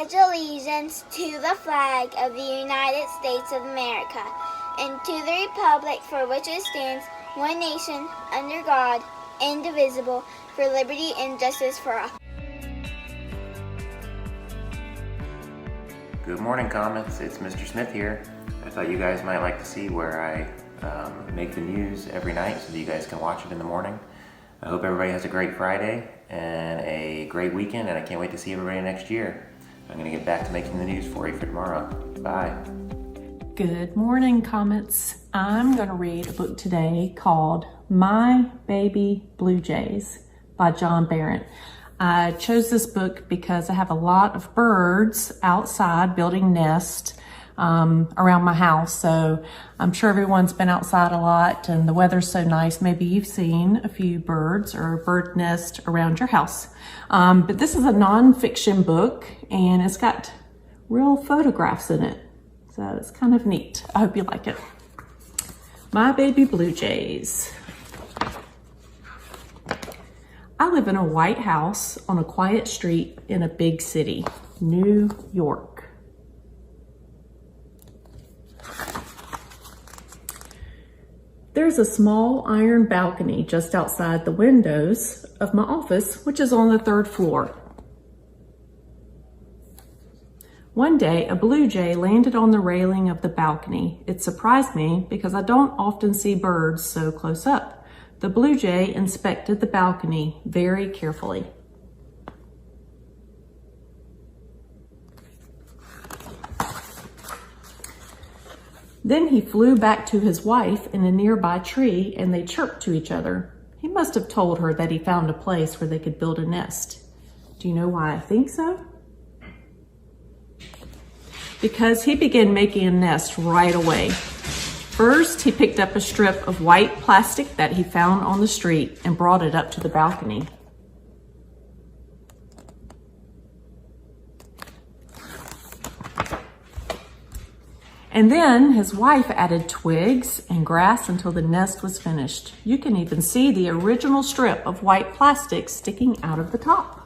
pledge allegiance to the flag of the United States of America and to the republic for which it stands, one nation, under God, indivisible, for liberty and justice for all. Good morning, Comets. It's Mr. Smith here. I thought you guys might like to see where I make the news every night so that you guys can watch it in the morning. I hope everybody has a great Friday and a great weekend, and I can't wait to see everybody next year. I'm going to get back to making the news for you for tomorrow. Bye. Good morning, Comets. I'm going to read a book today called My Baby Blue Jays by John Barrett. I chose this book because I have a lot of birds outside building nests around my house. So I'm sure everyone's been outside a lot and the weather's so nice. Maybe you've seen a few birds or a bird nest around your house. But this is a nonfiction book and it's got real photographs in it. So it's kind of neat. I hope you like it. My Baby Blue Jays. I live in a white house on a quiet street in a big city, New York. There's a small iron balcony just outside the windows of my office, which is on the 3rd floor. One day, a blue jay landed on the railing of the balcony. It surprised me because I don't often see birds so close up. The blue jay inspected the balcony very carefully. Then he flew back to his wife in a nearby tree and they chirped to each other. He must have told her that he found a place where they could build a nest. Do you know why I think so? Because he began making a nest right away. First, he picked up a strip of white plastic that he found on the street and brought it up to the balcony. And then his wife added twigs and grass until the nest was finished. You can even see the original strip of white plastic sticking out of the top.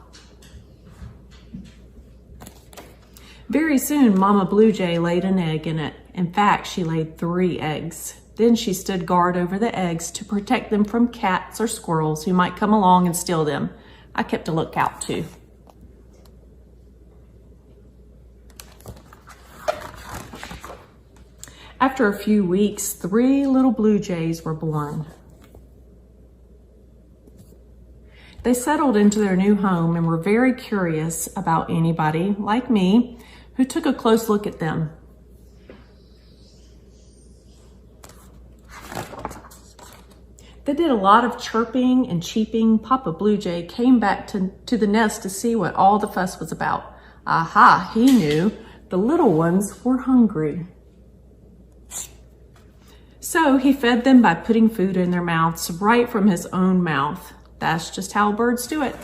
Very soon, Mama Blue Jay laid an egg in it. In fact, she laid 3 eggs. Then she stood guard over the eggs to protect them from cats or squirrels who might come along and steal them. I kept a lookout too. After a few weeks, 3 little blue jays were born. They settled into their new home and were very curious about anybody, like me, who took a close look at them. They did a lot of chirping and cheeping. Papa Blue Jay came back to the nest to see what all the fuss was about. Aha, he knew the little ones were hungry. So he fed them by putting food in their mouths right from his own mouth. That's just how birds do it.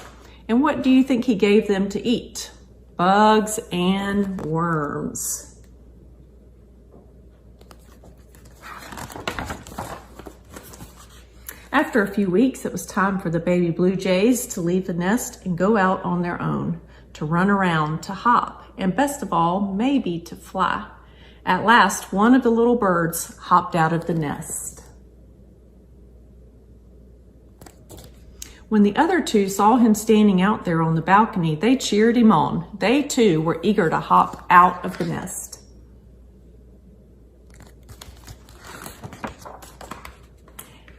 And what do you think he gave them to eat? Bugs and worms. After a few weeks, it was time for the baby blue jays to leave the nest and go out on their own, to run around, to hop, and best of all, maybe to fly. At last, one of the little birds hopped out of the nest. When the other 2 saw him standing out there on the balcony, they cheered him on. They too were eager to hop out of the nest.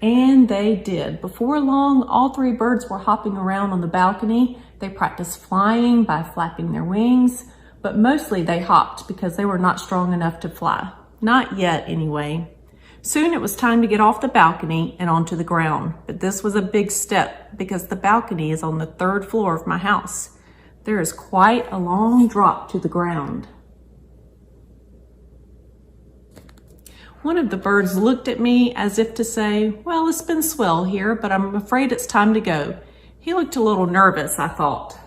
And they did. Before long, all 3 birds were hopping around on the balcony. They practiced flying by flapping their wings, but mostly they hopped because they were not strong enough to fly. Not yet, anyway. Soon it was time to get off the balcony and onto the ground, but this was a big step because the balcony is on the 3rd floor of my house. There is quite a long drop to the ground. One of the birds looked at me as if to say, well, it's been swell here, but I'm afraid it's time to go. He looked a little nervous, I thought.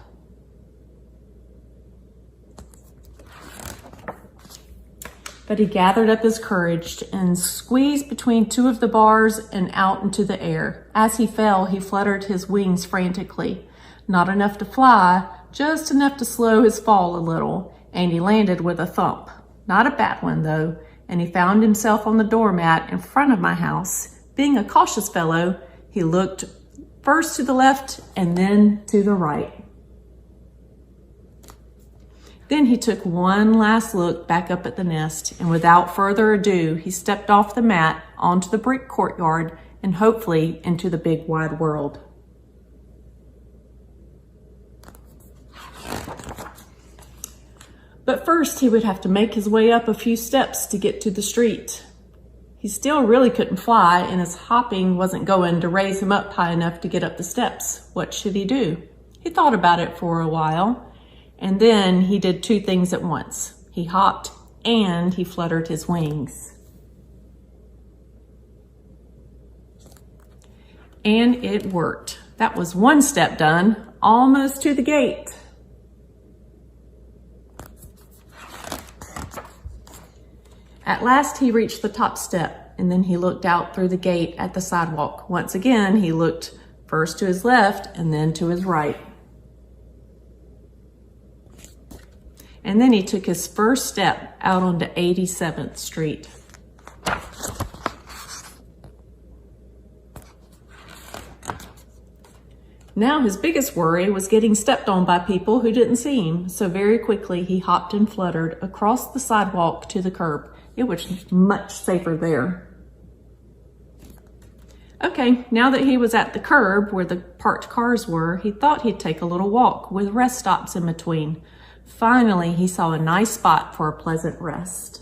But he gathered up his courage and squeezed between 2 of the bars and out into the air. As he fell, he fluttered his wings frantically. Not enough to fly, just enough to slow his fall a little. and he landed with a thump. Not a bad one though, and he found himself on the doormat in front of my house. Being a cautious fellow, he looked first to the left and then to the right. Then he took one last look back up at the nest, and without further ado, he stepped off the mat onto the brick courtyard and hopefully into the big wide world. But first, he would have to make his way up a few steps to get to the street. He still really couldn't fly, and his hopping wasn't going to raise him up high enough to get up the steps. What should he do? He thought about it for a while. And then he did two things at once. He hopped and he fluttered his wings. And it worked. That was one step done, almost to the gate. At last he reached the top step, and then he looked out through the gate at the sidewalk. Once again, he looked first to his left and then to his right. And then he took his first step out onto 87th Street. Now his biggest worry was getting stepped on by people who didn't see him, so very quickly he hopped and fluttered across the sidewalk to the curb. It was much safer there. Okay, now that he was at the curb where the parked cars were, he thought he'd take a little walk with rest stops in between. Finally, he saw a nice spot for a pleasant rest.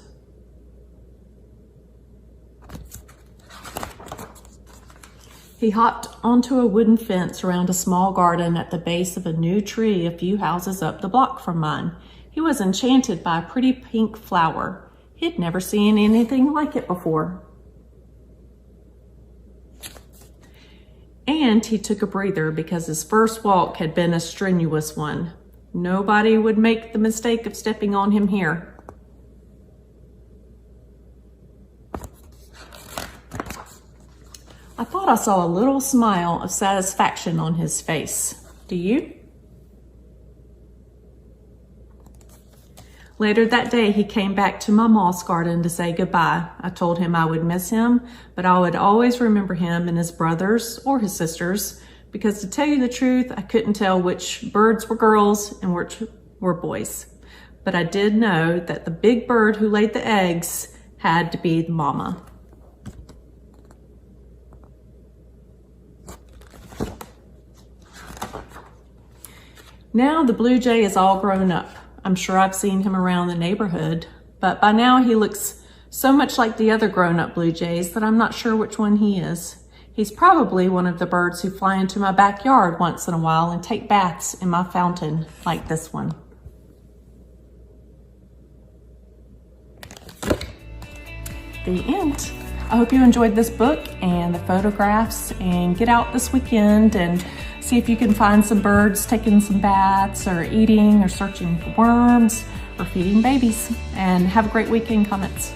He hopped onto a wooden fence around a small garden at the base of a new tree a few houses up the block from mine. He was enchanted by a pretty pink flower. He'd never seen anything like it before. And he took a breather because his first walk had been a strenuous one. Nobody would make the mistake of stepping on him here. I thought I saw a little smile of satisfaction on his face. Do you? Later that day, he came back to my moss garden to say goodbye. I told him I would miss him, but I would always remember him and his brothers or his sisters, because to tell you the truth, I couldn't tell which birds were girls and which were boys. But I did know that the big bird who laid the eggs had to be the mama. Now the blue jay is all grown up. I'm sure I've seen him around the neighborhood, but by now he looks so much like the other grown-up blue jays that I'm not sure which one he is. He's probably one of the birds who fly into my backyard once in a while and take baths in my fountain like this one. The end. I hope you enjoyed this book and the photographs, and get out this weekend and see if you can find some birds taking some baths or eating or searching for worms or feeding babies. And have a great weekend, Comets.